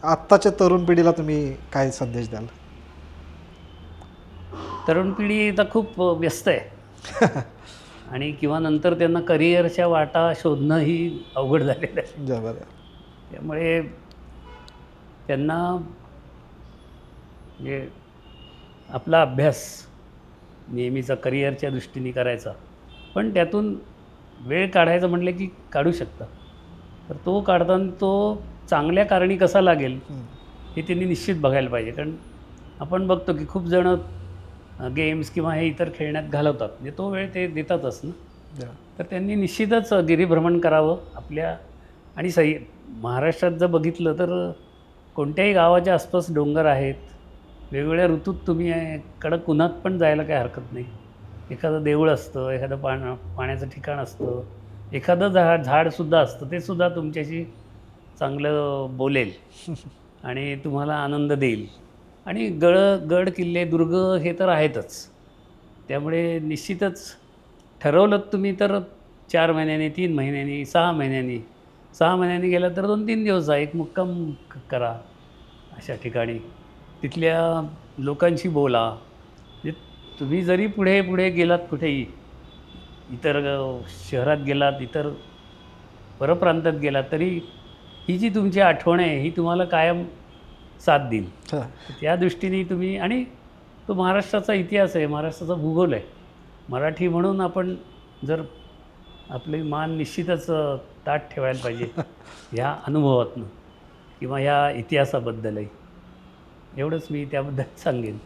आत्ताच्या तरुण पिढीला तुम्ही काय संदेश द्याल? तरुण पिढी आता खूप व्यस्त आहे आणि किंवा नंतर त्यांना करिअरच्या वाटा शोधणंही अवघड झालेलं आहे. बरं. त्यामुळे त्यांना म्हणजे आपला अभ्यास नेहमीचा करिअरच्या दृष्टीने करायचा, पण त्यातून वेळ काढायचं म्हटलं की काढू शकता. तर तो काढताना तो चांगल्या कारणी कसा लागेल हे त्यांनी निश्चित बघायला पाहिजे. कारण आपण बघतो की खूप जणं गेम्स किंवा हे इतर खेळण्यात घालवतात, म्हणजे तो वेळ ते देतातच ना. तर त्यांनी निश्चितच गिरीभ्रमण करावं आपल्या. आणि महाराष्ट्रात जर बघितलं तर कोणत्याही गावाच्या आसपास डोंगर आहेत. वेगवेगळ्या ऋतूत तुम्ही कडक उन्हात पण जायला काही हरकत नाही. एखादं देऊळ असतं, एखादं पाण्याचं ठिकाण असतं, एखादं झाडसुद्धा असतं, ते सुद्धा तुमच्याशी चांगलं बोलेल आणि तुम्हाला आनंद देईल. आणि गड किल्ले दुर्ग हे तर आहेतच. त्यामुळे निश्चितच ठरवलं तुम्ही तर 4 महिन्यांनी, 3 महिन्यांनी, 6 महिन्यांनी गेला तर 2-3 दिवस जा, एक मुक्काम करा अशा ठिकाणी. तिथल्या लोकांशी बोला. म्हणजे तुम्ही जरी पुढे पुढे गेलात कुठेही, इतर शहरात गेलात, इतर परप्रांतात गेलात, तरी ही जी तुमची आठवण आहे ही तुम्हाला कायम साथ देईल. त्या दृष्टीने तुम्ही, आणि तो महाराष्ट्राचा इतिहास आहे, महाराष्ट्राचा भूगोल आहे. मराठी म्हणून आपण जर आपली मान निश्चितच ताठ ठेवायला पाहिजे ह्या अनुभवातनं किंवा ह्या इतिहासाबद्दलही. एवढंच मी त्याबद्दल सांगेन.